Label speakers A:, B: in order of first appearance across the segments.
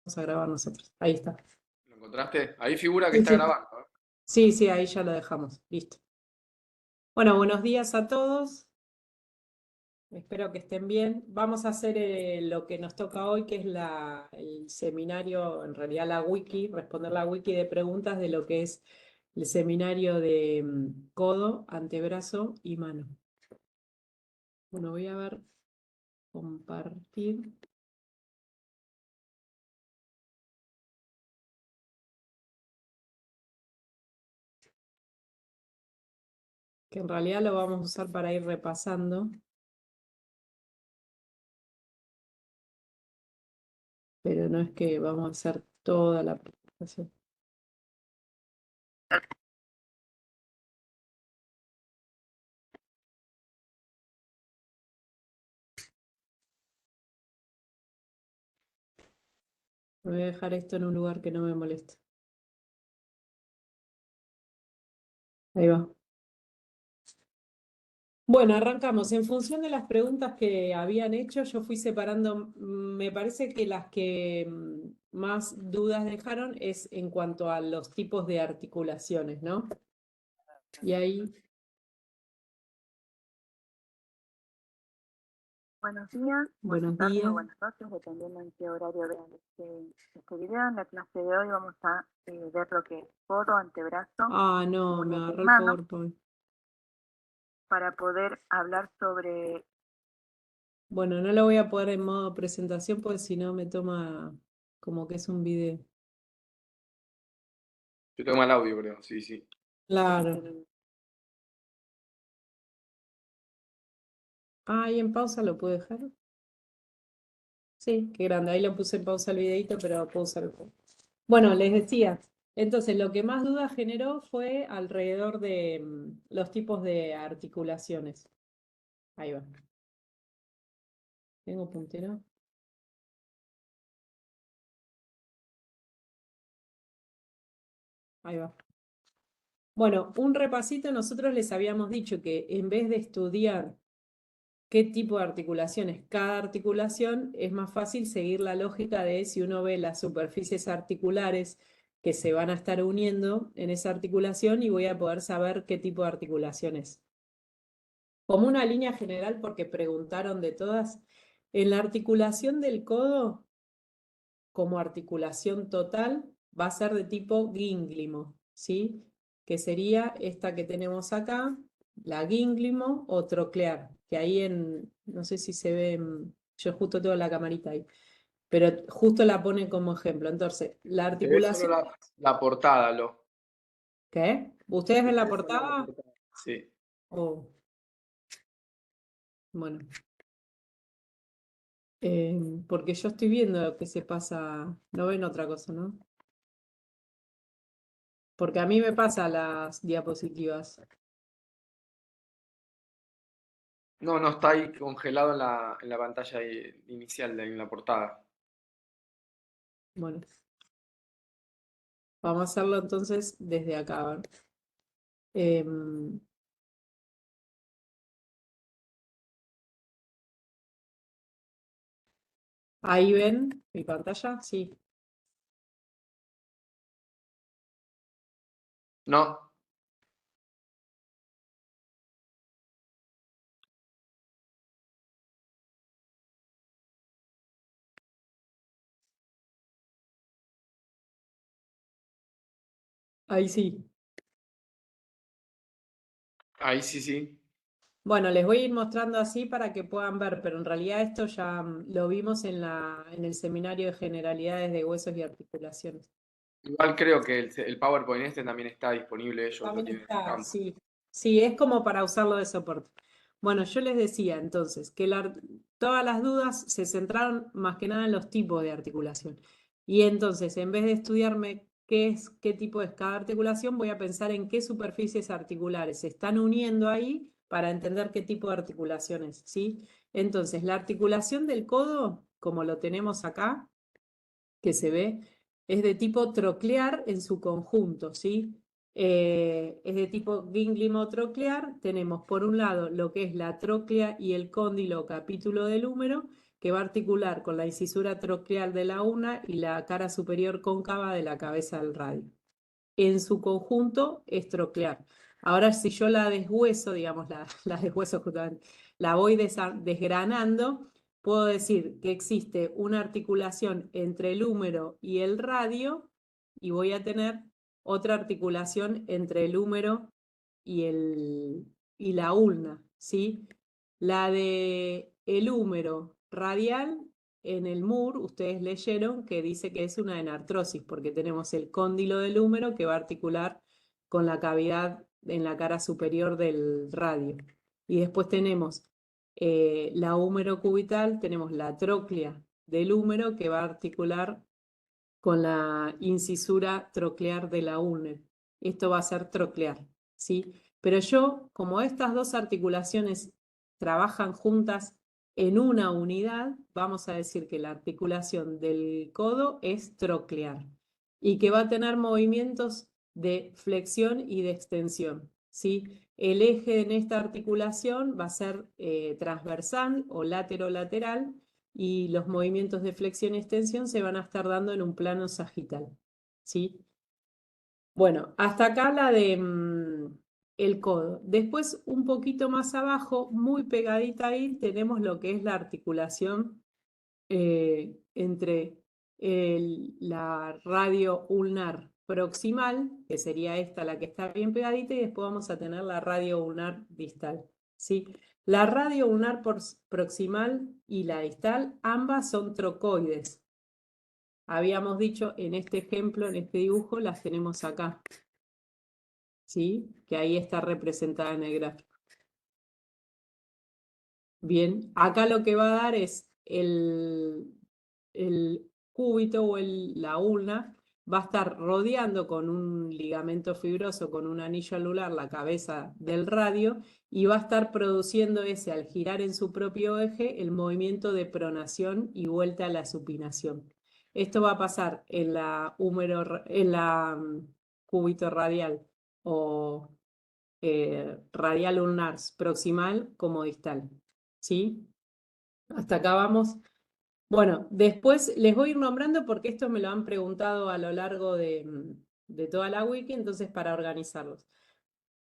A: Vamos a grabar nosotros. Ahí está.
B: ¿Lo encontraste? Ahí figura que
A: Sí,
B: está
A: sí.
B: grabando.
A: Sí, sí, ahí ya lo dejamos. Listo. Bueno, buenos días a todos. Espero que estén bien. Vamos a hacer lo que nos toca hoy, que es el seminario, en realidad la wiki, responder la wiki de preguntas de lo que es el seminario de codo, antebrazo y mano. Bueno, voy a ver, compartir. Que en realidad lo vamos a usar para ir repasando. Pero no es que vamos a hacer toda la presentación. Voy a dejar esto en un lugar que no me moleste. Ahí va. Bueno, arrancamos. En función de las preguntas que habían hecho, yo fui separando, me parece que las que más dudas dejaron es en cuanto a los tipos de articulaciones, ¿no? Y ahí,
C: Buenos días,
A: buenos
C: buenas tardes
A: días.
C: o buenas noches, dependiendo en qué horario vean este video. En la clase de hoy vamos a ver lo que es codo, antebrazo,
A: Ah, no, me
C: muñeca y
A: agarró el
C: mano,
A: PowerPoint.
C: para poder hablar sobre...
A: Bueno, no lo voy a poner en modo presentación porque si no me toma como que es un video.
B: Yo tengo mal audio, creo. Sí, sí.
A: Claro. Ah, ahí en pausa lo puedo dejar. Sí, qué grande. Ahí lo puse en pausa el videito, pero puedo usar el juego. Bueno, les decía, entonces lo que más duda generó fue alrededor de los tipos de articulaciones. Ahí va. ¿Tengo puntero? Ahí va. Bueno, un repasito, nosotros les habíamos dicho que en vez de estudiar qué tipo de articulaciones, cada articulación, es más fácil seguir la lógica de si uno ve las superficies articulares que se van a estar uniendo en esa articulación y voy a poder saber qué tipo de articulación es. Como una línea general, porque preguntaron de todas, en la articulación del codo, como articulación total, va a ser de tipo gínglimo, ¿sí? Que sería esta que tenemos acá, la gínglimo o troclear, que ahí no sé si se ve, yo justo tengo la camarita ahí, pero justo la pone como ejemplo. Entonces, la
B: Se ve solo
A: articulación,
B: la portada, lo.
A: ¿qué? ¿Ustedes
B: Se
A: ven la
B: ve solo la
A: portada?
B: portada. Sí.
A: Oh, bueno. Porque yo estoy viendo lo que se pasa, no ven otra cosa, ¿no? Porque a mí me pasa las diapositivas.
B: No, no, está ahí congelado en la pantalla inicial, en la portada.
A: Bueno, vamos a hacerlo entonces desde acá. A ver. Ahí ven mi pantalla, sí.
B: No,
A: Ahí sí.
B: ahí sí, sí.
A: Bueno, les voy a ir mostrando así para que puedan ver, pero en realidad esto ya lo vimos en el seminario de generalidades de huesos y articulaciones.
B: Igual creo que el PowerPoint este también está disponible, ellos lo
A: También
B: tienen en el
A: está,
B: campo.
A: sí. Sí, es como para usarlo de soporte. Bueno, yo les decía entonces que todas las dudas se centraron más que nada en los tipos de articulación. Y entonces, en vez de estudiarme qué tipo es cada articulación, voy a pensar en qué superficies articulares se están uniendo ahí para entender qué tipo de articulación es, ¿sí? Entonces, la articulación del codo, como lo tenemos acá, que se ve, es de tipo troclear en su conjunto, ¿sí? Es de tipo gínglimo-troclear. Tenemos por un lado lo que es la tróclea y el cóndilo o capítulo del húmero, que va a articular con la incisura troclear de la ulna y la cara superior cóncava de la cabeza del radio. En su conjunto es troclear. Ahora, si yo la deshueso, digamos, la deshueso justamente, la voy desgranando, puedo decir que existe una articulación entre el húmero y el radio, y voy a tener otra articulación entre el húmero y la ulna, ¿sí? La de el húmero radial, en el MUR, ustedes leyeron que dice que es una enartrosis, porque tenemos el cóndilo del húmero que va a articular con la cavidad en la cara superior del radio. Y después tenemos la húmero cubital, tenemos la tróclea del húmero que va a articular con la incisura troclear de la ulna. Esto va a ser troclear, ¿sí? Pero yo, como estas dos articulaciones trabajan juntas en una unidad, vamos a decir que la articulación del codo es troclear y que va a tener movimientos de flexión y de extensión, ¿sí? El eje en esta articulación va a ser transversal o lateral y los movimientos de flexión y extensión se van a estar dando en un plano sagital, ¿sí? Bueno, hasta acá la de el codo. Después, un poquito más abajo, muy pegadita ahí, tenemos lo que es la articulación entre la radio ulnar proximal, que sería esta la que está bien pegadita, y después vamos a tener la radio ulnar distal, ¿sí? La radio ulnar proximal y la distal, ambas son trocoides. Habíamos dicho en este ejemplo, en este dibujo, las tenemos acá, ¿sí? Que ahí está representada en el gráfico. Bien, acá lo que va a dar es el cúbito o la ulna, va a estar rodeando con un ligamento fibroso, con un anillo anular, la cabeza del radio, y va a estar produciendo ese, al girar en su propio eje, el movimiento de pronación y vuelta a la supinación. Esto va a pasar en la cúbito radial o radial ulnar proximal como distal, ¿sí? Hasta acá vamos. Bueno, después les voy a ir nombrando porque esto me lo han preguntado a lo largo de toda la wiki, entonces para organizarlos.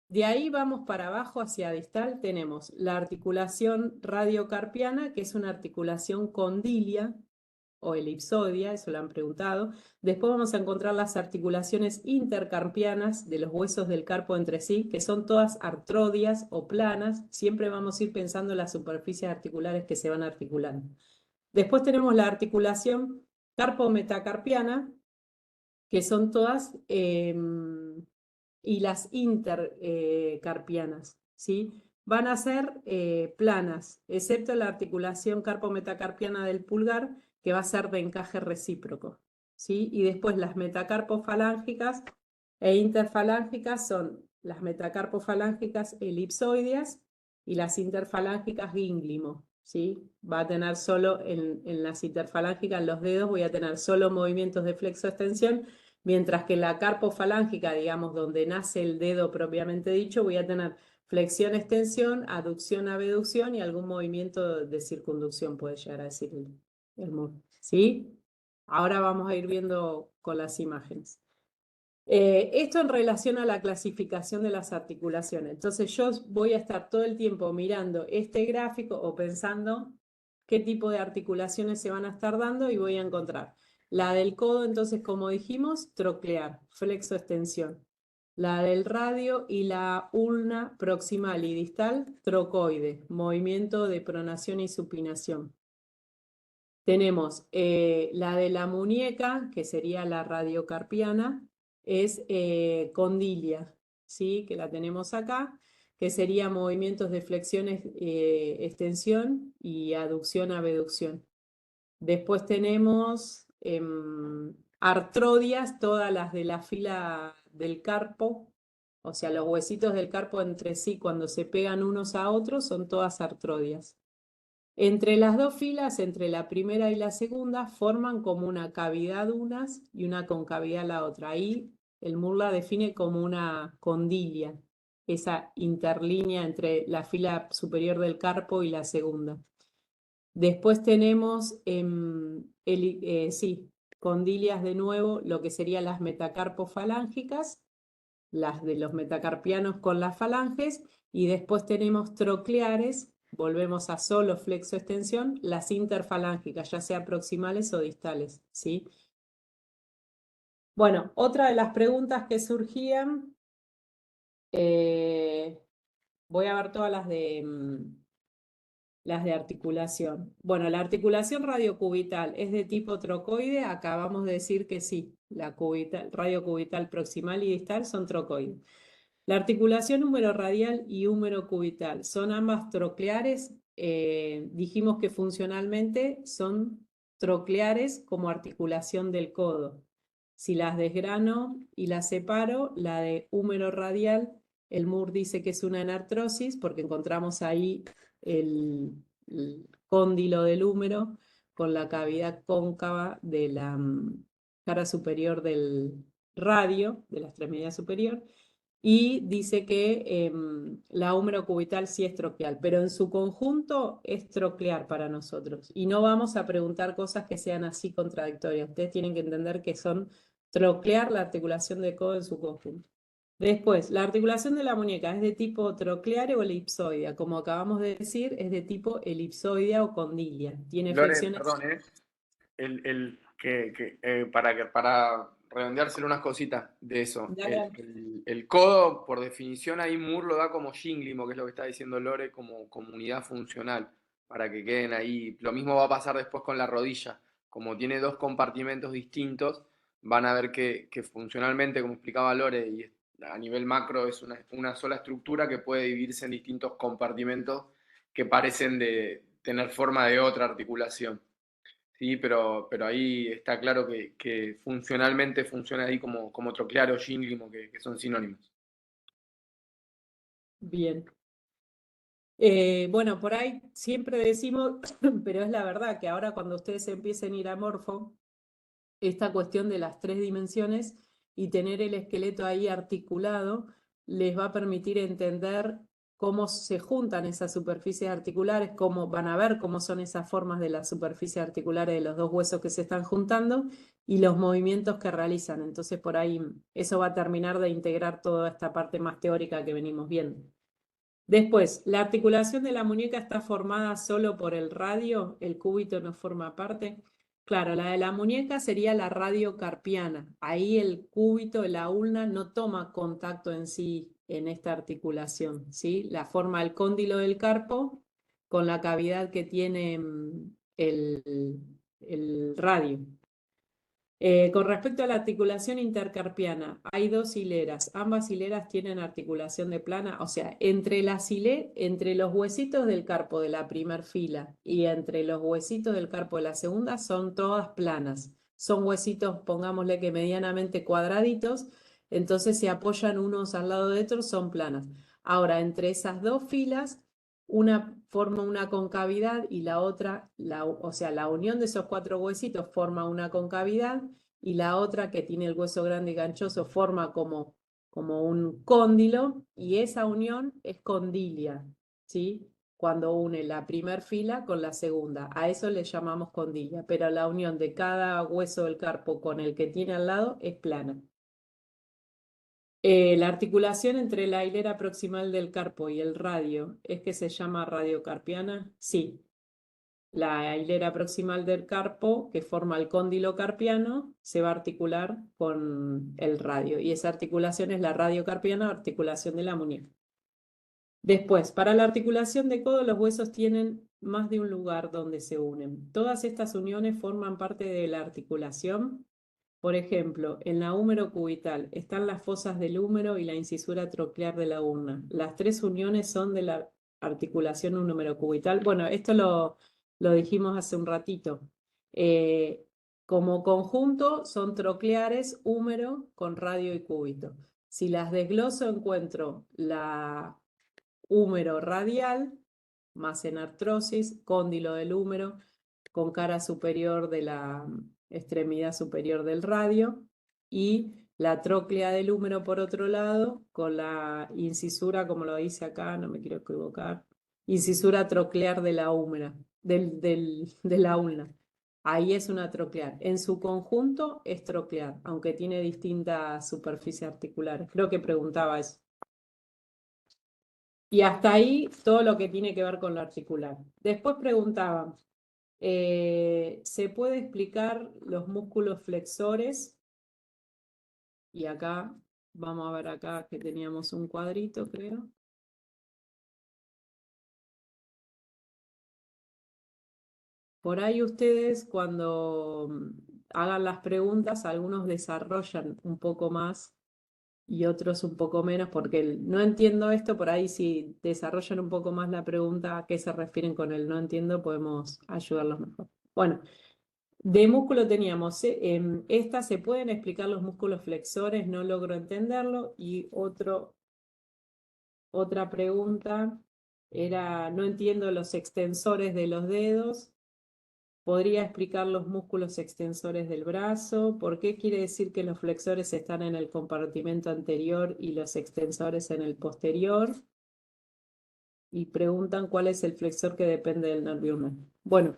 A: De ahí vamos para abajo hacia distal, tenemos la articulación radiocarpiana, que es una articulación condilia o elipsoidea, eso lo han preguntado. Después vamos a encontrar las articulaciones intercarpianas de los huesos del carpo entre sí, que son todas artrodias o planas. Siempre vamos a ir pensando en las superficies articulares que se van articulando. Después tenemos la articulación carpo-metacarpiana, que son todas, y las intercarpianas, ¿sí? Van a ser planas, excepto la articulación carpo-metacarpiana del pulgar, que va a ser de encaje recíproco, ¿sí? Y después las metacarpofalángicas e interfalángicas son las metacarpofalángicas elipsoideas y las interfalángicas gínglimo, ¿sí? Va a tener solo en las interfalángicas, en los dedos, voy a tener solo movimientos de flexo-extensión, mientras que la carpofalángica, digamos, donde nace el dedo propiamente dicho, voy a tener flexión-extensión, aducción-abducción y algún movimiento de circunducción, puede llegar a decir el MUR, ¿sí? Ahora vamos a ir viendo con las imágenes. Esto en relación a la clasificación de las articulaciones. Entonces yo voy a estar todo el tiempo mirando este gráfico o pensando qué tipo de articulaciones se van a estar dando y voy a encontrar la del codo, entonces como dijimos, troclear, flexo-extensión. La del radio y la ulna proximal y distal, trocoide, movimiento de pronación y supinación. Tenemos la de la muñeca, que sería la radiocarpiana, es condilia, ¿sí? Que la tenemos acá, que sería movimientos de flexión, extensión y aducción, abducción. Después tenemos artrodias, todas las de la fila del carpo, o sea, los huesitos del carpo entre sí cuando se pegan unos a otros son todas artrodias. Entre las dos filas, entre la primera y la segunda, forman como una cavidad unas y una concavidad la otra. Ahí el MUR la define como una condilia, esa interlínea entre la fila superior del carpo y la segunda. Después tenemos, condilias de nuevo, lo que serían las metacarpofalángicas, las de los metacarpianos con las falanges, y después tenemos trocleares, volvemos a solo flexo-extensión, las interfalángicas, ya sea proximales o distales, ¿sí? Bueno, otra de las preguntas que surgían, voy a ver todas las de articulación. Bueno, la articulación radiocubital es de tipo trocoide, acabamos de decir que sí, la radiocubital proximal y distal son trocoides. La articulación húmero-radial y húmero-cubital son ambas trocleares. Dijimos que funcionalmente son trocleares como articulación del codo. Si las desgrano y las separo, la de húmero-radial, el Moore dice que es una anartrosis porque encontramos ahí el cóndilo del húmero con la cavidad cóncava de la cara superior del radio, de la extremidad superior, y dice que la húmero-cubital sí es troclear, pero en su conjunto es troclear para nosotros. Y no vamos a preguntar cosas que sean así contradictorias. Ustedes tienen que entender que son troclear la articulación de codo en su conjunto. Después, la articulación de la muñeca es de tipo troclear o elipsoidea. Como acabamos de decir, es de tipo elipsoidea o condilia. Tiene
B: Lore,
A: flexiones.
B: perdón, para redondeárselo unas cositas de eso. El codo, por definición, ahí Moore lo da como yínglimo, que es lo que está diciendo Lore, como unidad funcional, para que queden ahí. Lo mismo va a pasar después con la rodilla. Como tiene dos compartimentos distintos, van a ver que funcionalmente, como explicaba Lore, y a nivel macro es una sola estructura que puede dividirse en distintos compartimentos que parecen de tener forma de otra articulación. Sí, pero ahí está claro que funcionalmente funciona ahí como troclear o yínglimo, que son sinónimos.
A: Bien. Bueno, por ahí siempre decimos, pero es la verdad que ahora cuando ustedes empiecen a ir a morfo, esta cuestión de las 3 dimensiones y tener el esqueleto ahí articulado les va a permitir entender cómo se juntan esas superficies articulares, cómo van a ver cómo son esas formas de las superficies articulares de los dos huesos que se están juntando y los movimientos que realizan. Entonces por ahí eso va a terminar de integrar toda esta parte más teórica que venimos viendo. Después, la articulación de la muñeca está formada solo por el radio, el cúbito no forma parte. Claro, la de la muñeca sería la radiocarpiana. Ahí el cúbito, la ulna, no toma contacto en sí en esta articulación, ¿sí? La forma el cóndilo del carpo con la cavidad que tiene el radio. Con respecto a la articulación intercarpiana, hay 2 hileras. Ambas hileras tienen articulación de plana, o sea, entre los huesitos del carpo de la primera fila y entre los huesitos del carpo de la segunda son todas planas. Son huesitos, pongámosle que medianamente cuadraditos, entonces se apoyan unos al lado de otros, son planas. Ahora, entre esas 2 filas, una forma una concavidad y la otra, o sea, la unión de esos 4 huesitos forma una concavidad y la otra que tiene el hueso grande y ganchoso forma como un cóndilo y esa unión es condilia, ¿sí? Cuando une la primera fila con la segunda, a eso le llamamos condilia, pero la unión de cada hueso del carpo con el que tiene al lado es plana. La articulación entre la hilera proximal del carpo y el radio, ¿es que se llama radiocarpiana? Sí. La hilera proximal del carpo, que forma el cóndilo carpiano, se va a articular con el radio. Y esa articulación es la radiocarpiana, articulación de la muñeca. Después, para la articulación de codo, los huesos tienen más de un lugar donde se unen. Todas estas uniones forman parte de la articulación. Por ejemplo, en la húmero cubital están las fosas del húmero y la incisura troclear de la urna. Las 3 uniones son de la articulación húmero-cubital. Bueno, esto lo dijimos hace un ratito. Como conjunto son trocleares, húmero con radio y cúbito. Si las desgloso encuentro la húmero radial, más en artrosis, cóndilo del húmero, con cara superior de la extremidad superior del radio, y la tróclea del húmero por otro lado, con la incisura, como lo dice acá, no me quiero equivocar, incisura troclear de la húmera. de la ulna. Ahí es una troclear. En su conjunto es troclear, aunque tiene distintas superficies articulares. Creo que preguntaba eso. Y hasta ahí todo lo que tiene que ver con lo articular. Después preguntaba, ¿se puede explicar los músculos flexores? Y acá, vamos a ver acá que teníamos un cuadrito, creo. Por ahí ustedes cuando hagan las preguntas, algunos desarrollan un poco más y otros un poco menos, porque no entiendo esto, por ahí si desarrollan un poco más la pregunta a qué se refieren con el no entiendo, podemos ayudarlos mejor. Bueno, de músculo teníamos, esta se pueden explicar los músculos flexores, no logro entenderlo, y otra pregunta era, no entiendo los extensores de los dedos. ¿Podría explicar los músculos extensores del brazo? ¿Por qué quiere decir que los flexores están en el compartimento anterior y los extensores en el posterior? Y preguntan cuál es el flexor que depende del nervio ulnar. Bueno,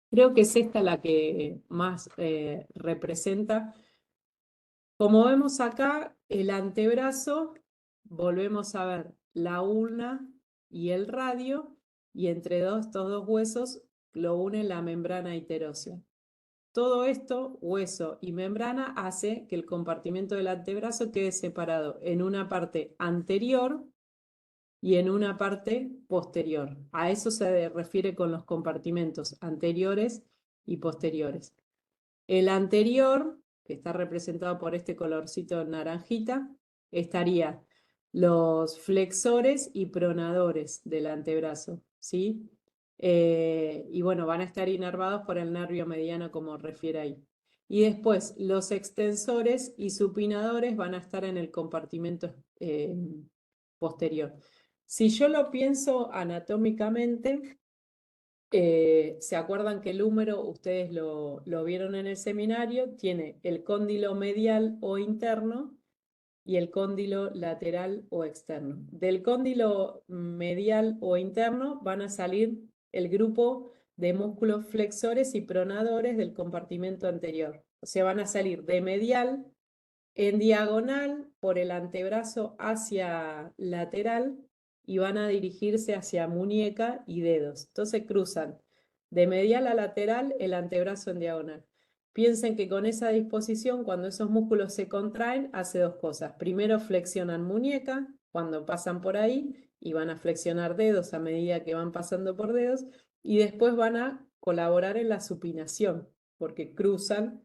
A: creo que es esta la que más representa. Como vemos acá, el antebrazo, volvemos a ver la ulna y el radio, y entre estos dos huesos lo une la membrana iterósea. Todo esto, hueso y membrana, hace que el compartimento del antebrazo quede separado en una parte anterior y en una parte posterior. A eso se refiere con los compartimentos anteriores y posteriores. El anterior, que está representado por este colorcito naranjita, estaría los flexores y pronadores del antebrazo, ¿sí? Y bueno, van a estar inervados por el nervio mediano, como refiere ahí. Y después, los extensores y supinadores van a estar en el compartimento posterior. Si yo lo pienso anatómicamente, ¿se acuerdan que el húmero, ustedes lo vieron en el seminario? Tiene el cóndilo medial o interno y el cóndilo lateral o externo. Del cóndilo medial o interno van a salir el grupo de músculos flexores y pronadores del compartimento anterior. O sea, van a salir de medial en diagonal por el antebrazo hacia lateral y van a dirigirse hacia muñeca y dedos. Entonces cruzan de medial a lateral el antebrazo en diagonal. Piensen que con esa disposición, cuando esos músculos se contraen, hace dos cosas. Primero flexionan muñeca cuando pasan por ahí y van a flexionar dedos a medida que van pasando por dedos, y después van a colaborar en la supinación porque cruzan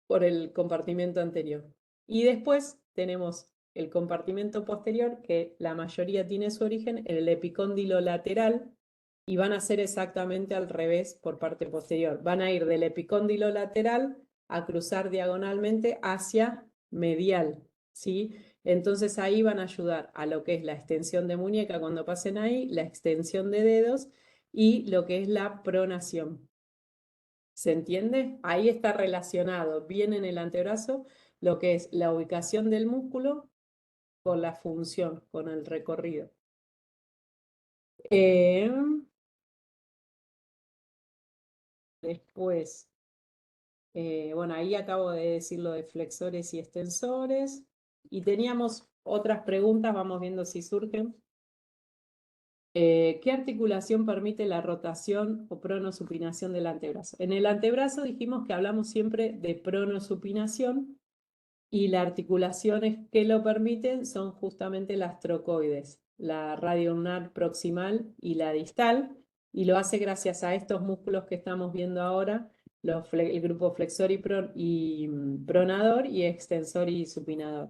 A: por el compartimento anterior. Y después tenemos el compartimento posterior, que la mayoría tiene su origen en el epicóndilo lateral, y van a ser exactamente al revés por parte posterior. Van a ir del epicóndilo lateral a cruzar diagonalmente hacia medial, ¿sí? Entonces ahí van a ayudar a lo que es la extensión de muñeca cuando pasen ahí, la extensión de dedos y lo que es la pronación. ¿Se entiende? Ahí está relacionado bien en el antebrazo lo que es la ubicación del músculo con la función, con el recorrido. Después, bueno, ahí acabo de decir lo de flexores y extensores. Y teníamos otras preguntas, vamos viendo si surgen. ¿Qué articulación permite la rotación o pronosupinación del antebrazo? En el antebrazo dijimos que hablamos siempre de pronosupinación, y las articulaciones que lo permiten son justamente las trocoides, la radioulnar proximal y la distal, y lo hace gracias a estos músculos que estamos viendo ahora, el grupo flexor y pronador y extensor y supinador.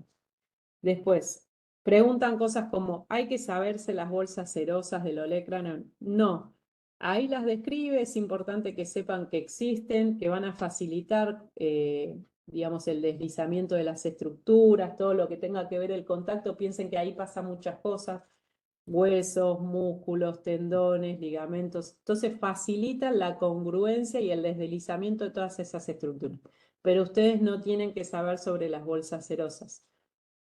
A: Después, preguntan cosas como, ¿hay que saberse las bolsas serosas del olecrano? No, ahí las describe, es importante que sepan que existen, que van a facilitar, digamos, el deslizamiento de las estructuras, todo lo que tenga que ver el contacto. Piensen que ahí pasa muchas cosas, huesos, músculos, tendones, ligamentos. Entonces facilitan la congruencia y el deslizamiento de todas esas estructuras. Pero ustedes no tienen que saber sobre las bolsas serosas.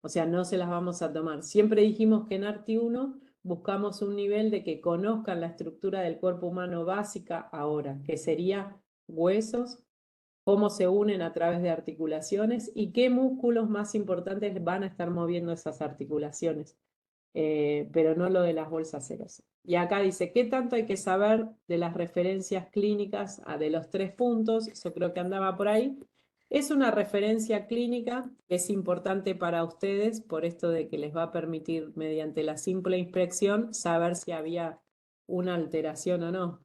A: O sea, no se las vamos a tomar. Siempre dijimos que en ARTI 1 buscamos un nivel de que conozcan la estructura del cuerpo humano básica ahora, que sería huesos, cómo se unen a través de articulaciones y qué músculos más importantes van a estar moviendo esas articulaciones, pero no lo de las bolsas serosas. Y acá dice, ¿qué tanto hay que saber de las referencias clínicas de los 3 puntos? Eso creo que andaba por ahí. Es una referencia clínica que es importante para ustedes por esto de que les va a permitir, mediante la simple inspección, saber si había una alteración o no.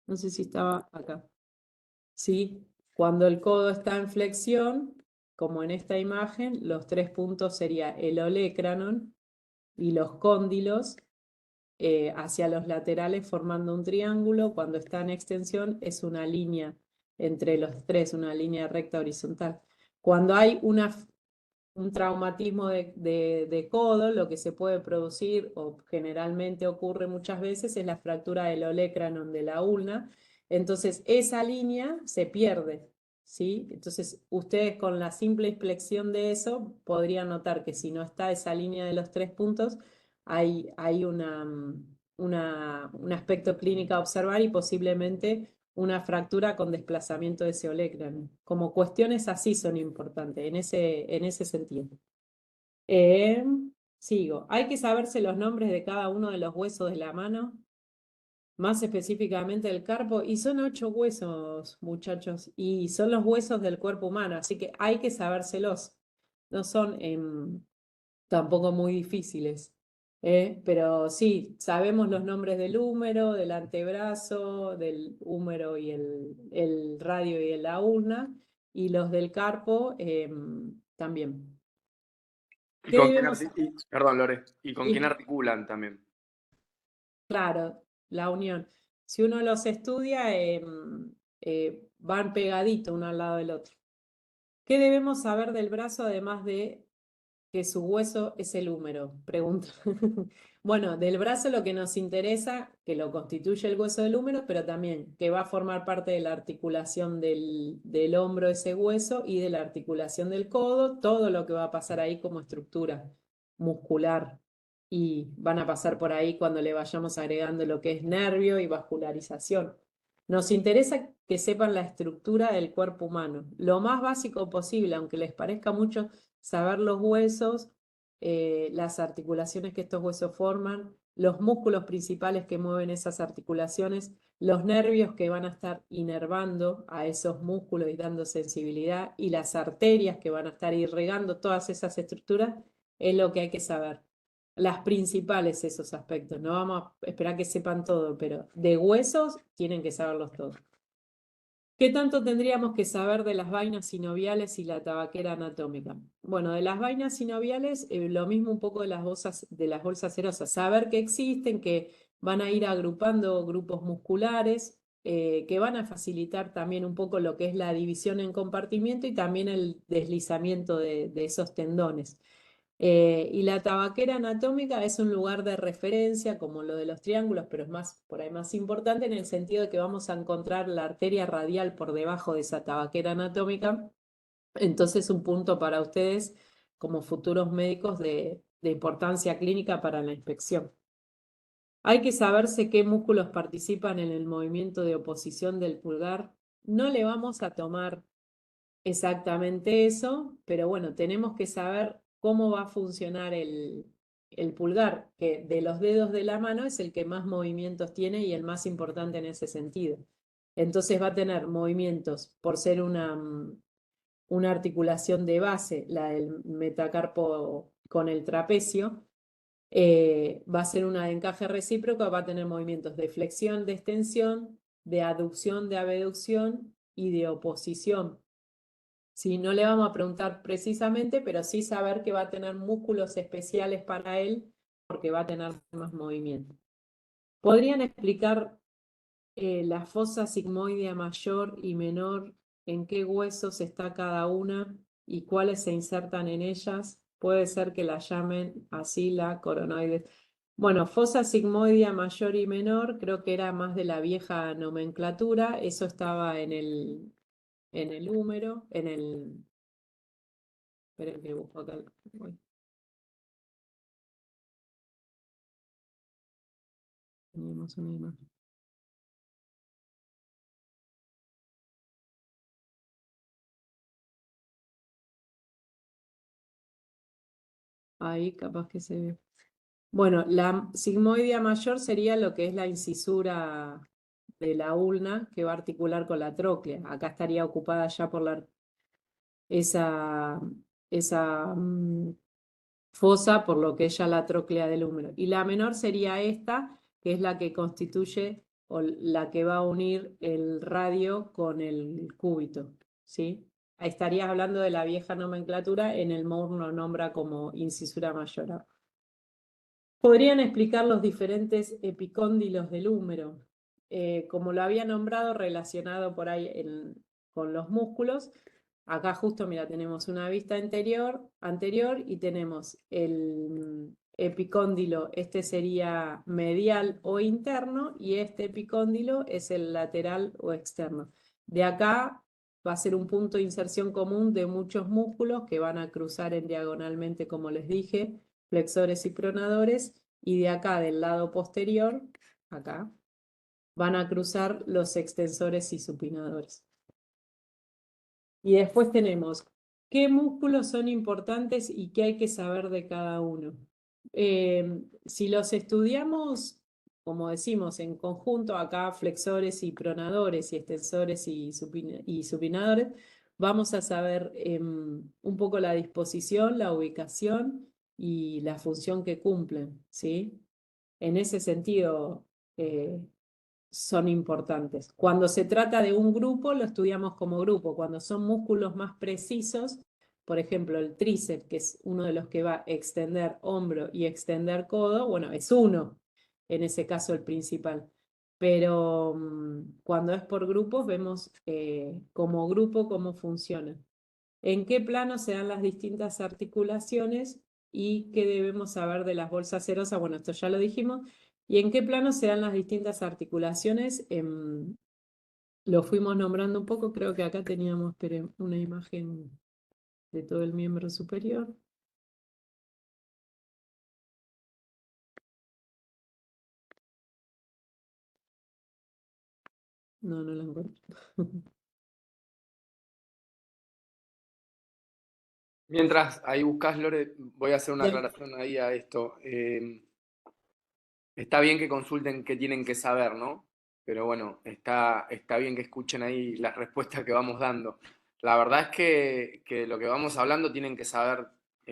A: No sé si estaba acá. ¿Sí? Cuando el codo está en flexión, como en esta imagen, los 3 puntos sería el olecranon y los cóndilos hacia los laterales formando un triángulo. Cuando está en extensión es una línea entre los 3, una línea recta horizontal. Cuando hay un traumatismo de codo, lo que se puede producir o generalmente ocurre muchas veces es la fractura del olecranon de la ulna. Entonces esa línea se pierde, ¿sí? Entonces ustedes con la simple inspección de eso podrían notar que si no está esa línea de los 3 puntos, hay un aspecto clínico a observar y posiblemente una fractura con desplazamiento de ese olecranon. Como cuestiones así son importantes, en ese sentido. Sigo. Hay que saberse los nombres de cada uno de los huesos de la mano, más específicamente del carpo, y son 8 huesos, muchachos, y son los huesos del cuerpo humano, así que hay que sabérselos. No son tampoco muy difíciles. Pero sí, sabemos los nombres del húmero, del antebrazo, del húmero y el radio y la ulna, y los del carpo también.
B: ¿Y
A: ¿Qué
B: con quién
A: debemos saber?
B: perdón, Lore, y con quién
A: Sí,
B: articulan también?
A: claro, la unión. Si uno los estudia, van pegaditos uno al lado del otro. ¿Qué debemos saber del brazo además de que su hueso es el húmero? Pregunta. Bueno, del brazo lo que nos interesa, que lo constituye el hueso del húmero, pero también que va a formar parte de la articulación del hombro ese hueso y de la articulación del codo, todo lo que va a pasar ahí como estructura muscular. Y van a pasar por ahí cuando le vayamos agregando lo que es nervio y vascularización. Nos interesa que sepan la estructura del cuerpo humano, lo más básico posible, aunque les parezca mucho saber los huesos, las articulaciones que estos huesos forman, los músculos principales que mueven esas articulaciones, los nervios que van a estar inervando a esos músculos y dando sensibilidad, y las arterias que van a estar irrigando todas esas estructuras, es lo que hay que saber. Las principales esos aspectos, no vamos a esperar que sepan todo, pero de huesos tienen que saberlos todos. ¿Qué tanto tendríamos que saber de las vainas sinoviales y la tabaquera anatómica? Bueno, de las vainas sinoviales, lo mismo un poco de las bolsas serosas. Saber que existen, que van a ir agrupando grupos musculares, que van a facilitar también un poco lo que es la división en compartimiento y también el deslizamiento de esos tendones. Y la tabaquera anatómica es un lugar de referencia, como lo de los triángulos, pero es más, por ahí más importante en el sentido de que vamos a encontrar la arteria radial por debajo de esa tabaquera anatómica. Entonces, un punto para ustedes como futuros médicos de importancia clínica para la inspección. Hay que saberse qué músculos participan en el movimiento de oposición del pulgar. No le vamos a tomar exactamente eso, pero bueno, tenemos que saber cómo va a funcionar el pulgar, que de los dedos de la mano es el que más movimientos tiene y el más importante en ese sentido. Entonces va a tener movimientos por ser una articulación de base, la del metacarpo con el trapecio. Va a ser una de encaje recíproco, va a tener movimientos de flexión, de extensión, de aducción, de abducción y de oposición. Sí, no le vamos a preguntar precisamente, pero sí saber que va a tener músculos especiales para él porque va a tener más movimiento. ¿Podrían explicar la fosa sigmoidea mayor y menor, en qué huesos está cada una y cuáles se insertan en ellas? Puede ser que la llamen así la coronoides. Bueno, fosa sigmoidea mayor y menor, creo que era más de la vieja nomenclatura, eso estaba en el húmero, esperen que busco acá. Tenemos una imagen. Ahí capaz que se ve. Bueno, la sigmoidea mayor sería lo que es la incisura de la ulna que va a articular con la tróclea. Acá estaría ocupada ya por esa fosa, por lo que es ya la tróclea del húmero. Y la menor sería esta, que es la que constituye o la que va a unir el radio con el cúbito, ¿sí? Ahí estarías hablando de la vieja nomenclatura, en el Moore lo nombra como incisura mayor. ¿Podrían explicar los diferentes epicóndilos del húmero? Como lo había nombrado, relacionado por ahí con los músculos. Acá justo, mira, tenemos una vista anterior y tenemos el epicóndilo, este sería medial o interno, y este epicóndilo es el lateral o externo. De acá va a ser un punto de inserción común de muchos músculos que van a cruzar en diagonalmente, como les dije, flexores y pronadores, y de acá del lado posterior, acá, van a cruzar los extensores y supinadores. Y después tenemos qué músculos son importantes y qué hay que saber de cada uno. Si los estudiamos, como decimos, en conjunto, acá flexores y pronadores y extensores y supinadores, vamos a saber un poco la disposición, la ubicación y la función que cumplen, ¿sí? En ese sentido, son importantes. Cuando se trata de un grupo, lo estudiamos como grupo. Cuando son músculos más precisos, por ejemplo, el tríceps, que es uno de los que va a extender hombro y extender codo, bueno, es uno, en ese caso el principal. Pero cuando es por grupos, vemos como grupo cómo funciona. En qué plano se dan las distintas articulaciones y qué debemos saber de las bolsas serosas. Bueno, esto ya lo dijimos. ¿Y en qué plano se dan las distintas articulaciones? Lo fuimos nombrando un poco, creo que acá teníamos una imagen de todo el miembro superior. No, no la encuentro.
B: Mientras ahí buscas, Lore, voy a hacer una
A: Sí.
B: aclaración ahí a esto. Está bien que consulten qué tienen que saber, ¿no? Pero bueno, está bien que escuchen ahí las respuestas que vamos dando. La verdad es que lo que vamos hablando tienen que saber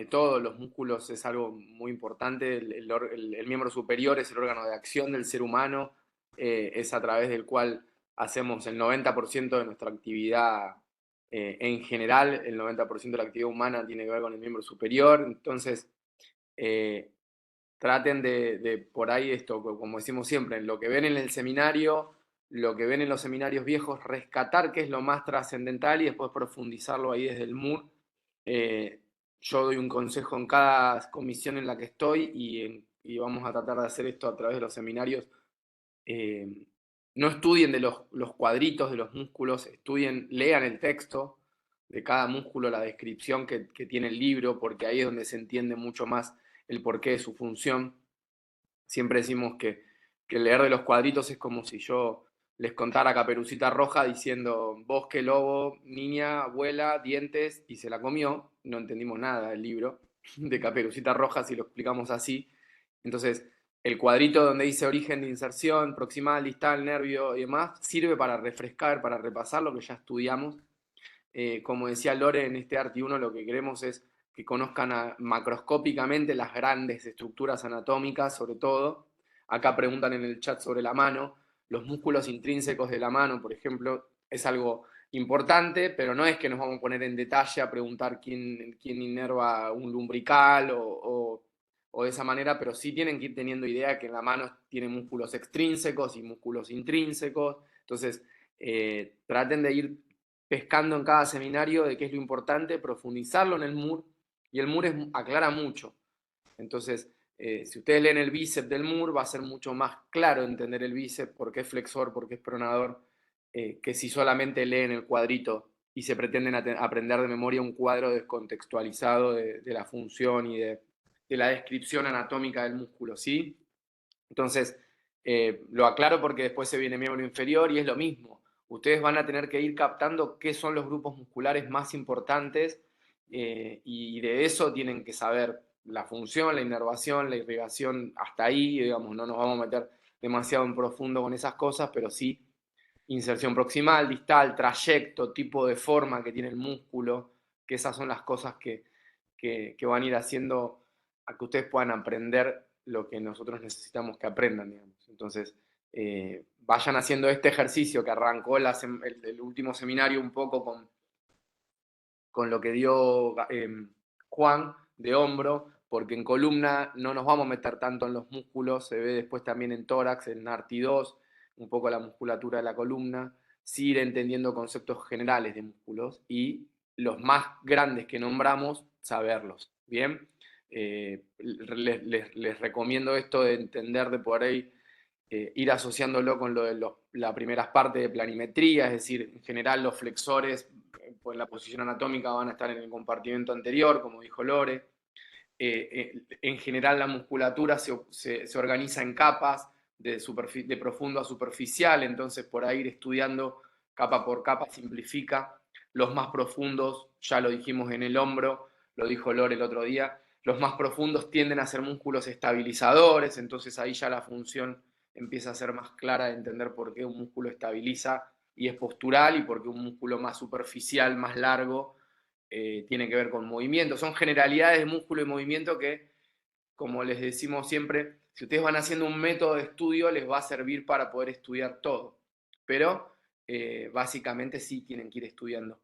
B: todo. Los músculos es algo muy importante. El miembro superior es el órgano de acción del ser humano. Es a través del cual hacemos el 90% de nuestra actividad en general. El 90% de la actividad humana tiene que ver con el miembro superior. Entonces, traten de por ahí esto, como decimos siempre, lo que ven en el seminario, lo que ven en los seminarios viejos, rescatar qué es lo más trascendental y después profundizarlo ahí desde el MUR. Yo doy un consejo en cada comisión en la que estoy y vamos a tratar de hacer esto a través de los seminarios. No estudien de los cuadritos de los músculos, lean el texto de cada músculo, la descripción que tiene el libro, porque ahí es donde se entiende mucho más el porqué de su función. Siempre decimos que leer de los cuadritos es como si yo les contara Caperucita Roja diciendo bosque, lobo, niña, abuela, dientes, y se la comió. No entendimos nada del libro de Caperucita Roja si lo explicamos así. Entonces, el cuadrito donde dice origen de inserción, proximal, distal, nervio y demás, sirve para refrescar, para repasar lo que ya estudiamos. Como decía Lore en este Arti 1, lo que queremos es que conozcan macroscópicamente las grandes estructuras anatómicas, sobre todo. Acá preguntan en el chat sobre la mano. Los músculos intrínsecos de la mano, por ejemplo, es algo importante, pero no es que nos vamos a poner en detalle a preguntar quién inerva un lumbrical o de esa manera, pero sí tienen que ir teniendo idea que en la mano tiene músculos extrínsecos y músculos intrínsecos. Entonces, traten de ir pescando en cada seminario de qué es lo importante, profundizarlo en el MUR, y el MUR aclara mucho. Entonces, si ustedes leen el bíceps del MUR, va a ser mucho más claro entender el bíceps, por qué es flexor, por qué es pronador, que si solamente leen el cuadrito y se pretenden aprender de memoria un cuadro descontextualizado de la función y de la descripción anatómica del músculo, ¿sí? Entonces, Lo aclaro porque después se viene miembro inferior y es lo mismo. Ustedes van a tener que ir captando qué son los grupos musculares más importantes y de eso tienen que saber la función, la inervación, la irrigación, hasta ahí, digamos, no nos vamos a meter demasiado en profundo con esas cosas, pero sí inserción proximal, distal, trayecto, tipo de forma que tiene el músculo, que esas son las cosas que van a ir haciendo a que ustedes puedan aprender lo que nosotros necesitamos que aprendan, digamos. Entonces, vayan haciendo este ejercicio que arrancó el último seminario un poco con lo que dio Juan de hombro, porque en columna no nos vamos a meter tanto en los músculos, se ve después también en tórax, en NARTI2, un poco la musculatura de la columna, sí ir entendiendo conceptos generales de músculos y los más grandes que nombramos, saberlos, ¿bien? Les recomiendo esto de entender de por ahí, ir asociándolo con lo de la primera parte de planimetría, es decir, en general los flexores, pues la posición anatómica van a estar en el compartimento anterior, como dijo Lore. En general la musculatura se organiza en capas, de profundo a superficial, entonces por ahí ir estudiando capa por capa simplifica. Los más profundos, ya lo dijimos en el hombro, lo dijo Lore el otro día, los más profundos tienden a ser músculos estabilizadores, entonces ahí ya la función empieza a ser más clara de entender por qué un músculo estabiliza y es postural y por qué un músculo más superficial, más largo, tiene que ver con movimiento. Son generalidades de músculo y movimiento que, como les decimos siempre, si ustedes van haciendo un método de estudio, les va a servir para poder estudiar todo. Pero básicamente sí tienen que ir estudiando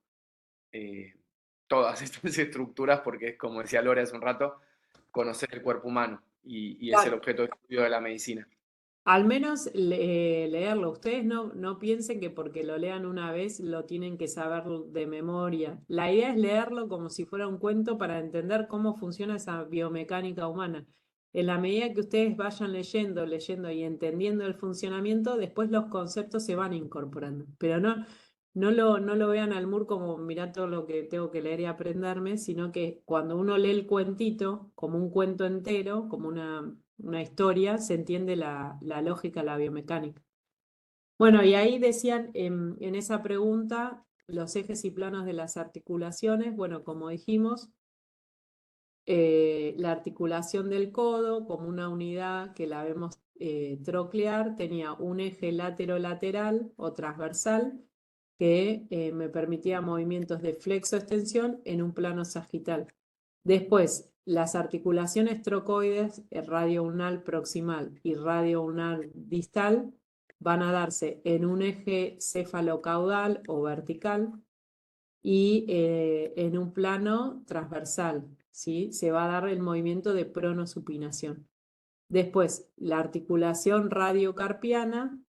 B: todas estas estructuras porque es, como decía Lore hace un rato, conocer el cuerpo humano y es el objeto de estudio de la medicina.
A: Al menos leerlo. Ustedes no piensen que porque lo lean una vez lo tienen que saber de memoria. La idea es leerlo como si fuera un cuento para entender cómo funciona esa biomecánica humana. En la medida que ustedes vayan leyendo y entendiendo el funcionamiento, después los conceptos se van incorporando. Pero no lo vean al MUR como mirá todo lo que tengo que leer y aprenderme, sino que cuando uno lee el cuentito como un cuento entero, como una historia, se entiende la lógica, la biomecánica. Bueno, y ahí decían en esa pregunta los ejes y planos de las articulaciones. Bueno, como dijimos, la articulación del codo como una unidad que la vemos troclear tenía un eje lateral o transversal que me permitía movimientos de flexo-extensión en un plano sagital. Después, las articulaciones trocoides, el radio-ulnar proximal y radio-ulnar distal, van a darse en un eje cefalocaudal o vertical y en un plano transversal, ¿sí? Se va a dar el movimiento de pronosupinación. Después, la articulación radiocarpiana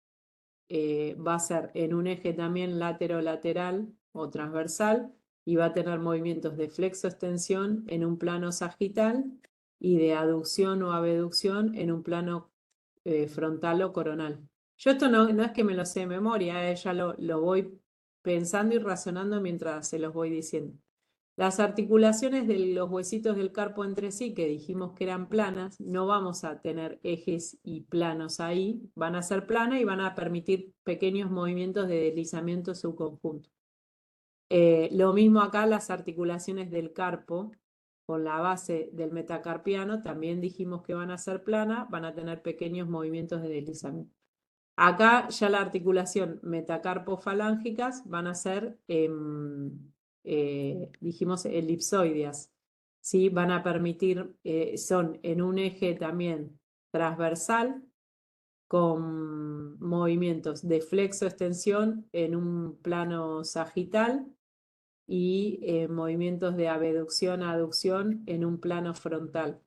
A: va a ser en un eje también lateral o transversal y va a tener movimientos de flexo-extensión en un plano sagital y de aducción o abducción en un plano frontal o coronal. Yo esto no es que me lo sé de memoria, ya lo voy pensando y razonando mientras se los voy diciendo. Las articulaciones de los huesitos del carpo entre sí, que dijimos que eran planas, no vamos a tener ejes y planos ahí, van a ser planas y van a permitir pequeños movimientos de deslizamiento subconjunto. Lo mismo acá, las articulaciones del carpo con la base del metacarpiano, también dijimos que van a ser planas, van a tener pequeños movimientos de deslizamiento. Acá ya la articulación metacarpofalángicas van a ser, dijimos, elipsoideas, ¿sí? Van a permitir, son en un eje también transversal, con movimientos de flexo-extensión en un plano sagital y movimientos de abducción-aducción en un plano frontal.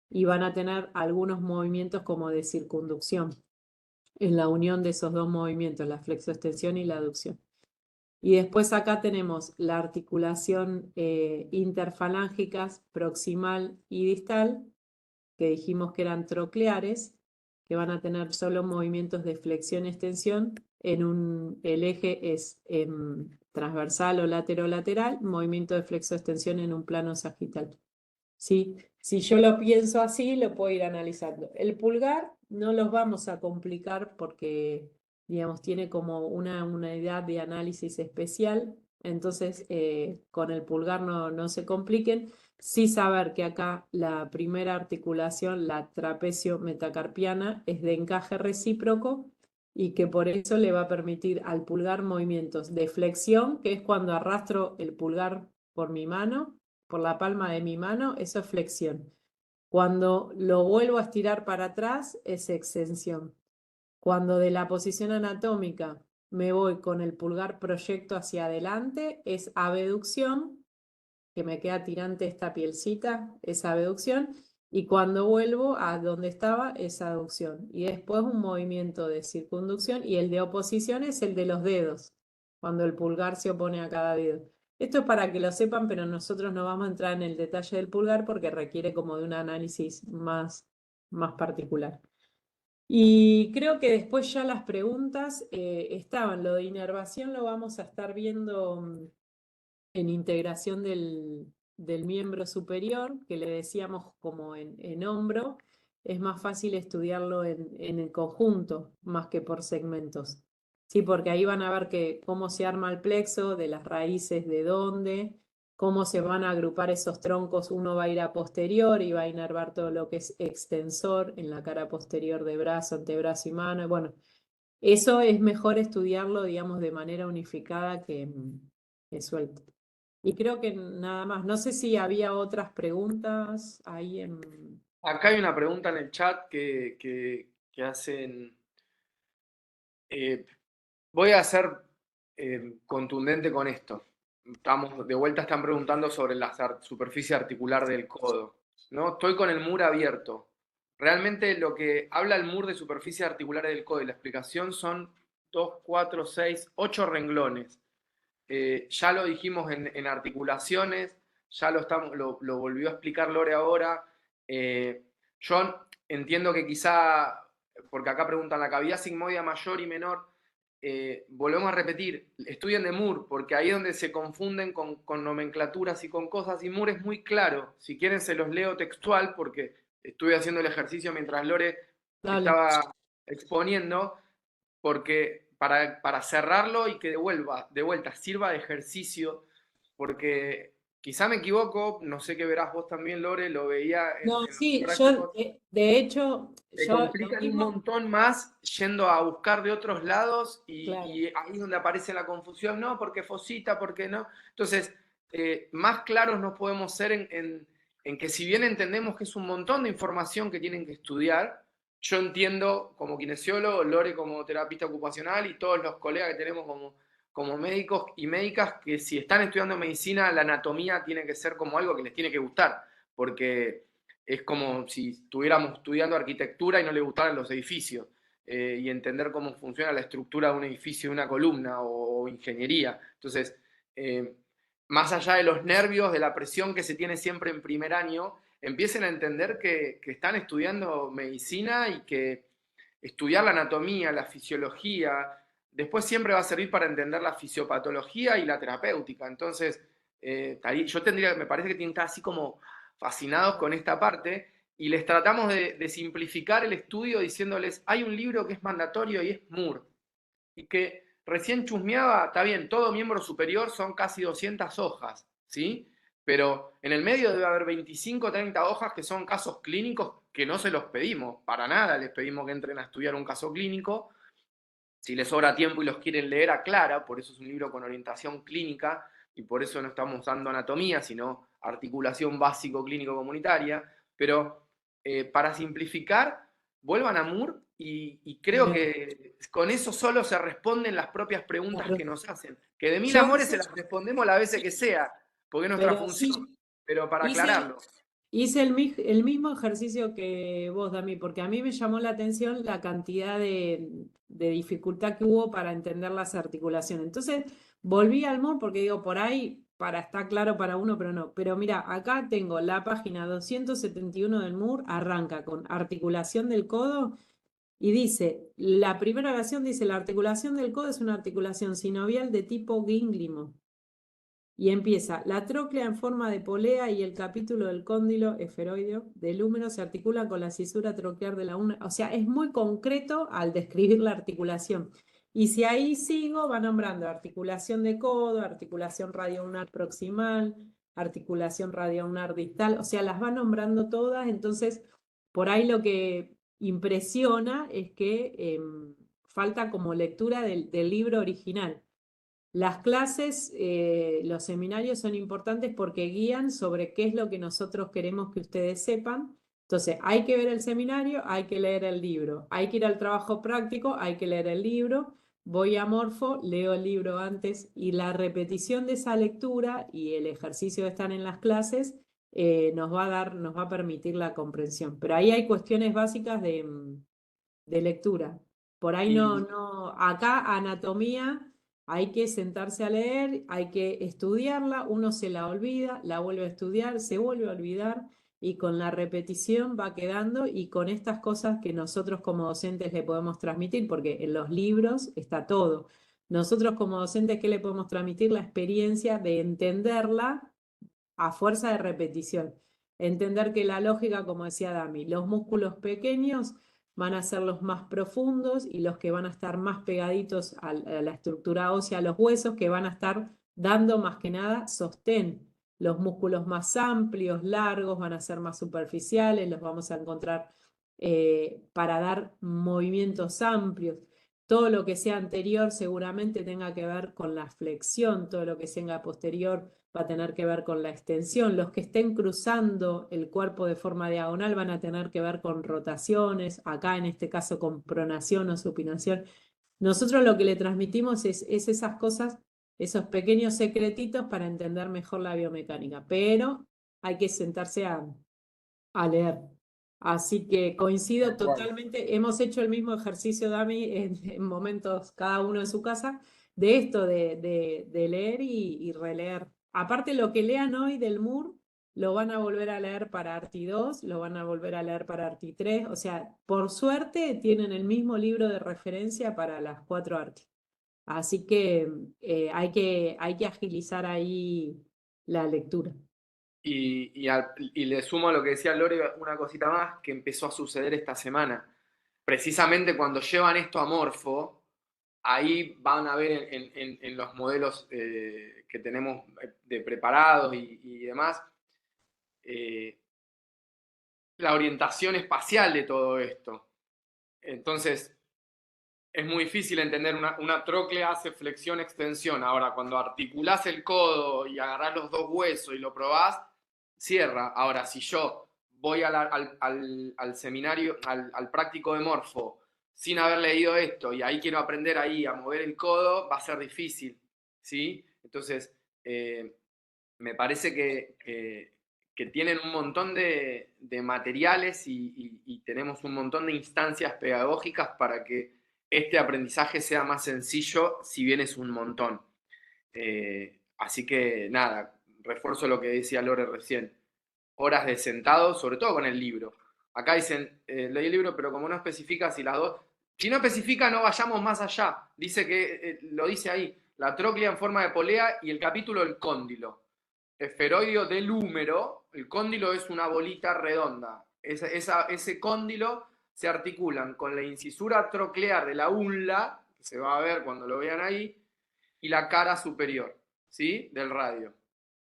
A: Y van a tener algunos movimientos como de circunducción en la unión de esos dos movimientos, la flexoextensión y la aducción. Y después acá tenemos la articulación interfalángicas proximal y distal, que dijimos que eran trocleares, que van a tener solo movimientos de flexión-extensión. El eje es transversal o lateral, movimiento de flexo-extensión en un plano sagital. ¿sí? Si yo lo pienso así, lo puedo ir analizando. El pulgar no los vamos a complicar porque, digamos, tiene como una unidad de análisis especial, entonces con el pulgar no se compliquen. Sí saber que acá la primera articulación, la trapecio metacarpiana, es de encaje recíproco y que por eso le va a permitir al pulgar movimientos de flexión, que es cuando arrastro el pulgar por mi mano, por la palma de mi mano, eso es flexión. Cuando lo vuelvo a estirar para atrás, es extensión. Cuando de la posición anatómica me voy con el pulgar proyecto hacia adelante, es abducción, que me queda tirante esta pielcita, es abducción. Y cuando vuelvo a donde estaba, es aducción. Y después un movimiento de circunducción y el de oposición es el de los dedos, cuando el pulgar se opone a cada dedo. Esto es para que lo sepan, pero nosotros no vamos a entrar en el detalle del pulgar porque requiere como de un análisis más particular. Y creo que después ya las preguntas estaban. Lo de inervación lo vamos a estar viendo en integración del miembro superior, que le decíamos como en hombro. Es más fácil estudiarlo en el conjunto más que por segmentos. Sí, porque ahí van a ver cómo se arma el plexo, de las raíces de dónde, cómo se van a agrupar esos troncos. Uno va a ir a posterior y va a inervar todo lo que es extensor en la cara posterior de brazo, antebrazo y mano. Bueno, eso es mejor estudiarlo, digamos, de manera unificada que suelto. Y creo que nada más. No sé si había otras preguntas ahí en...
B: Acá hay una pregunta en el chat que hacen. Voy a ser contundente con esto. De vuelta están preguntando sobre la superficie articular del codo. ¿No? Estoy con el MUR abierto. Realmente lo que habla el MUR de superficie articular del codo y la explicación son 2, 4, 6, 8 renglones. Ya lo dijimos en articulaciones, ya lo volvió a explicar Lore ahora. Yo entiendo que quizá, porque acá preguntan la cavidad sigmoidea mayor y menor, volvemos a repetir, estudien de Moore, porque ahí es donde se confunden con nomenclaturas y con cosas, y Moore es muy claro. Si quieren se los leo textual, porque estuve haciendo el ejercicio mientras Lore estaba exponiendo, porque para cerrarlo y que de vuelta sirva de ejercicio, porque quizá me equivoco, no sé qué verás vos también, Lore, lo veía
A: No,
B: en los
A: sí,
B: prácticos,
A: de hecho,
B: se
A: yo lo
B: complican un
A: mismo,
B: montón más yendo a buscar de otros lados
A: claro.
B: y ahí es donde aparece la confusión, no, porque Fosita, porque no. Entonces, más claros nos podemos ser en que si bien entendemos que es un montón de información que tienen que estudiar, yo entiendo como kinesiólogo, Lore como terapista ocupacional y todos los colegas que tenemos como médicos y médicas que si están estudiando medicina, la anatomía tiene que ser como algo que les tiene que gustar, porque es como si estuviéramos estudiando arquitectura y no le gustaran los edificios, y entender cómo funciona la estructura de un edificio, de una columna o ingeniería. Entonces, más allá de los nervios, de la presión que se tiene siempre en primer año, empiecen a entender que están estudiando medicina y que estudiar la anatomía, la fisiología, después siempre va a servir para entender la fisiopatología y la terapéutica. Entonces, me parece que tienen que estar así como fascinados con esta parte y les tratamos de simplificar el estudio diciéndoles, hay un libro que es mandatorio y es Moore, y que recién chusmeaba, está bien, todo miembro superior son casi 200 hojas, ¿sí? Pero en el medio debe haber 25 o 30 hojas que son casos clínicos que no se los pedimos, para nada les pedimos que entren a estudiar un caso clínico. Si les sobra tiempo y los quieren leer, aclara, por eso es un libro con orientación clínica y por eso no estamos dando anatomía, sino articulación básico clínico comunitaria. Pero para simplificar, vuelvan a Moore y creo que con eso solo se responden las propias preguntas que nos hacen. Que de mil
A: Yo
B: amores se las respondemos las veces que sea, porque es nuestra
A: pero
B: función,
A: sí,
B: pero para
A: hice,
B: aclararlo.
A: hice el mismo ejercicio que vos, Dami, porque a mí me llamó la atención la cantidad de dificultad que hubo para entender las articulaciones. Entonces, volví al MOR porque digo, por ahí, para estar claro para uno, pero no. Pero mira, acá tengo la página 271 del MUR, arranca con articulación del codo y dice, la primera oración dice, la articulación del codo es una articulación sinovial de tipo gínglimo. y empieza: la tróclea en forma de polea y el capítulo del cóndilo esferoideo del húmero se articula con la cisura troclear de la una. O sea, es muy concreto al describir la articulación. Y si ahí sigo, va nombrando articulación de codo, articulación radioulnar proximal, articulación radioulnar distal, o sea, las va nombrando todas. Entonces, por ahí lo que impresiona es que falta como lectura del libro original. Las clases, los seminarios son importantes porque guían sobre qué es lo que nosotros queremos que ustedes sepan. Entonces, hay que ver el seminario, hay que leer el libro. Hay que ir al trabajo práctico, hay que leer el libro. Voy a Morfo, leo el libro antes, y la repetición de esa lectura y el ejercicio de estar en las clases nos va a permitir la comprensión. Pero ahí hay cuestiones básicas de lectura. Por ahí
B: Y,
A: acá anatomía hay que sentarse a leer, hay que estudiarla, uno se la olvida, la vuelve a estudiar, se vuelve a olvidar, y con la repetición va quedando, y con estas cosas que nosotros como docentes le podemos transmitir, porque en los libros está todo. Nosotros como docentes, ¿qué le podemos transmitir? La experiencia de entenderla a fuerza de repetición. Entender que la lógica, como decía Dami, los músculos pequeños van a ser los más profundos y los que van a estar más pegaditos a la estructura ósea, a los huesos, que van a estar dando más que nada sostén. Los músculos más amplios, largos, van a ser más superficiales, los vamos a encontrar para dar movimientos amplios. Todo lo que sea anterior seguramente tenga que ver con la flexión, todo lo que sea posterior va a tener que ver con la extensión. Los que estén cruzando el cuerpo de forma diagonal van a tener que ver con rotaciones, acá en este caso con pronación o supinación. Nosotros lo que le transmitimos es esas cosas, esos pequeños secretitos para entender mejor la biomecánica, pero hay que sentarse a leer. Así que coincido
B: tal cual.
A: totalmente. Hemos hecho el mismo ejercicio, Dami, en momentos cada uno en su casa, de esto de leer y releer. Aparte, lo que lean hoy del MUR, lo van a volver a leer para ARTI 2, lo van a volver a leer para ARTI 3. O sea, por suerte tienen el mismo libro de referencia para las 4 ARTI. Así que hay que agilizar ahí la lectura.
B: Y le sumo a lo que decía Lore una cosita más que empezó a suceder esta semana. Precisamente cuando llevan esto a Morfo, ahí van a ver en los modelos que tenemos de preparados y demás, eh, la orientación espacial de todo esto. Entonces, es muy difícil entender una tróclea hace flexión-extensión. Ahora, cuando articulás el codo y agarrás los dos huesos y lo probás, cierra. Ahora, si yo voy al seminario, al práctico de Morfo, sin haber leído esto, y ahí quiero aprender ahí a mover el codo, va a ser difícil, ¿sí? Entonces, me parece que tienen un montón de materiales y tenemos un montón de instancias pedagógicas para que este aprendizaje sea más sencillo, si bien es un montón. Así que nada, refuerzo lo que decía Lore recién. Horas de sentado, sobre todo con el libro. Acá dicen, leí el libro, pero como no especifica si las dos... Si no especifica, no vayamos más allá. Dice que, lo dice ahí, la tróclea en forma de polea y el capítulo el cóndilo. Esferoideo del húmero, el cóndilo es una bolita redonda. Ese cóndilo se articulan con la incisura troclear de la unla, que se va a ver cuando lo vean ahí, y la cara superior, ¿sí? Del radio,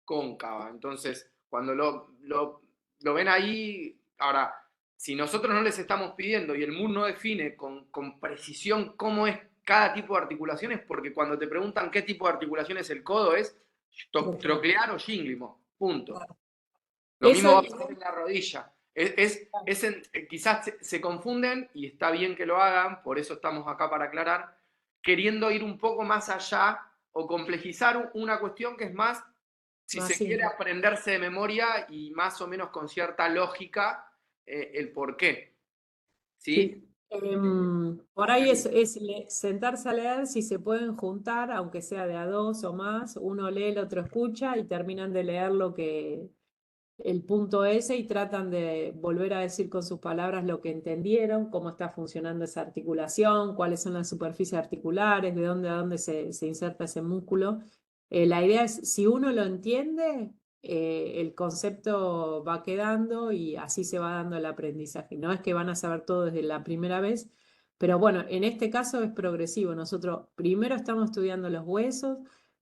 B: cóncava. Entonces, cuando lo ven ahí, ahora, si nosotros no les estamos pidiendo y el MUR no define con precisión cómo es cada tipo de articulación, es porque cuando te preguntan qué tipo de articulación es el codo, es troclear o gínglimo, punto. Lo mismo
A: Eso,
B: va a pasar en la rodilla. Quizás se confunden y está bien que lo hagan, por eso estamos acá para aclarar, queriendo ir un poco más allá o complejizar una cuestión que es más, si
A: más
B: se quiere,
A: simple.
B: aprenderse de memoria y más o menos con cierta lógica el por qué. ¿Sí?
A: Sí. Por ahí sentarse a leer, si se pueden juntar, aunque sea de a dos o más, uno lee, el otro escucha y terminan de leer el punto ese, y tratan de volver a decir con sus palabras lo que entendieron, cómo está funcionando esa articulación, cuáles son las superficies articulares, de dónde a dónde se inserta ese músculo. La idea es, si uno lo entiende, el concepto va quedando y así se va dando el aprendizaje. No es que van a saber todo desde la primera vez, pero bueno, en este caso es progresivo. Nosotros primero estamos estudiando los huesos,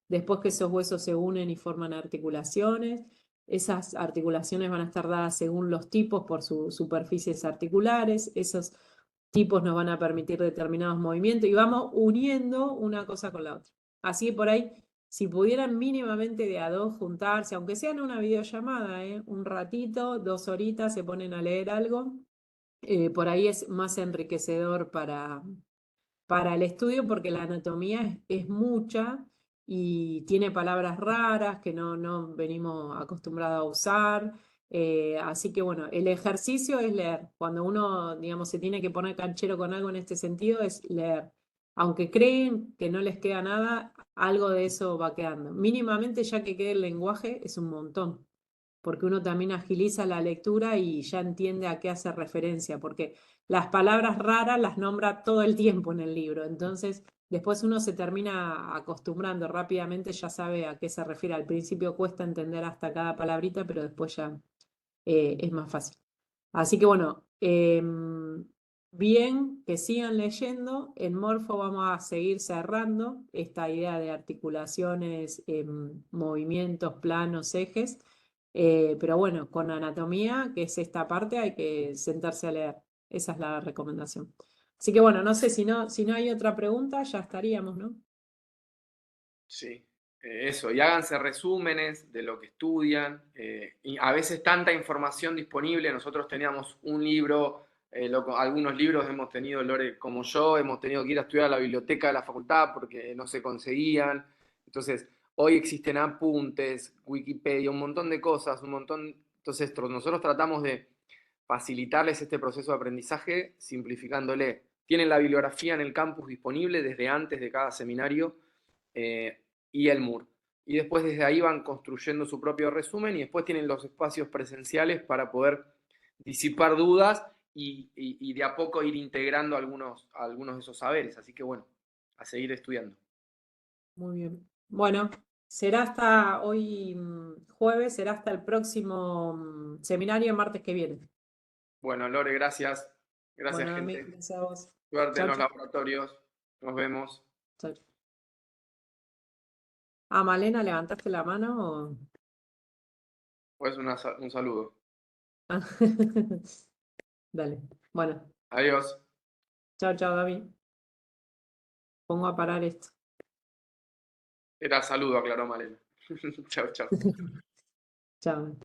A: después que esos huesos se unen y forman articulaciones. Esas articulaciones van a estar dadas según los tipos por sus superficies articulares. Esos tipos nos van a permitir determinados movimientos y vamos uniendo una cosa con la otra. Así que por ahí, si pudieran mínimamente de a dos juntarse, aunque sea en una videollamada, un ratito, 2 horitas, se ponen a leer algo, por ahí es más enriquecedor para el estudio porque la anatomía es mucha y tiene palabras raras que no venimos acostumbrados a usar. Así que bueno, el ejercicio es leer. Cuando uno, digamos, se tiene que poner canchero con algo en este sentido, es leer. Aunque creen que no les queda nada, algo de eso va quedando. Mínimamente ya que quede el lenguaje es un montón, porque uno también agiliza la lectura y ya entiende a qué hace referencia, porque las palabras raras las nombra todo el tiempo en el libro, entonces después uno se termina acostumbrando rápidamente, ya sabe a qué se refiere. Al principio cuesta entender hasta cada palabrita, pero después ya es más fácil. Así que bueno, bien, que sigan leyendo. En Morfo vamos a seguir cerrando esta idea de articulaciones, movimientos, planos, ejes. Pero bueno, con anatomía, que es esta parte, hay que sentarse a leer. Esa es la recomendación. Así que bueno, no sé si no hay otra pregunta, ya estaríamos, ¿no?
B: Sí, eso, y háganse resúmenes de lo que estudian. Y a veces tanta información disponible, nosotros teníamos un libro, algunos libros hemos tenido, Lore, como yo, hemos tenido que ir a estudiar a la biblioteca de la facultad porque no se conseguían. Entonces, hoy existen apuntes, Wikipedia, un montón de cosas, un montón. Entonces, nosotros tratamos de facilitarles este proceso de aprendizaje simplificándole. Tienen la bibliografía en el campus disponible desde antes de cada seminario. Y el MUR. Y después desde ahí van construyendo su propio resumen y después tienen los espacios presenciales para poder disipar dudas y de a poco ir integrando algunos de esos saberes. Así que bueno, a seguir estudiando.
A: Muy bien. Bueno, será hasta hoy jueves, será hasta el próximo seminario martes que viene.
B: Bueno, Lore, gracias. Gracias,
A: Bueno, a mí,
B: gente.
A: gracias a vos.
B: Suerte en
A: Chau,
B: los
A: chau.
B: laboratorios. Nos vemos.
A: Chau. Ah, Malena, ¿levantaste la mano o...?
B: Pues un saludo.
A: Ah, dale. Bueno,
B: Adiós.
A: chao, chao, David. Pongo a parar esto.
B: Era saludo, aclaró Malena. Chao, chao.
A: Chao.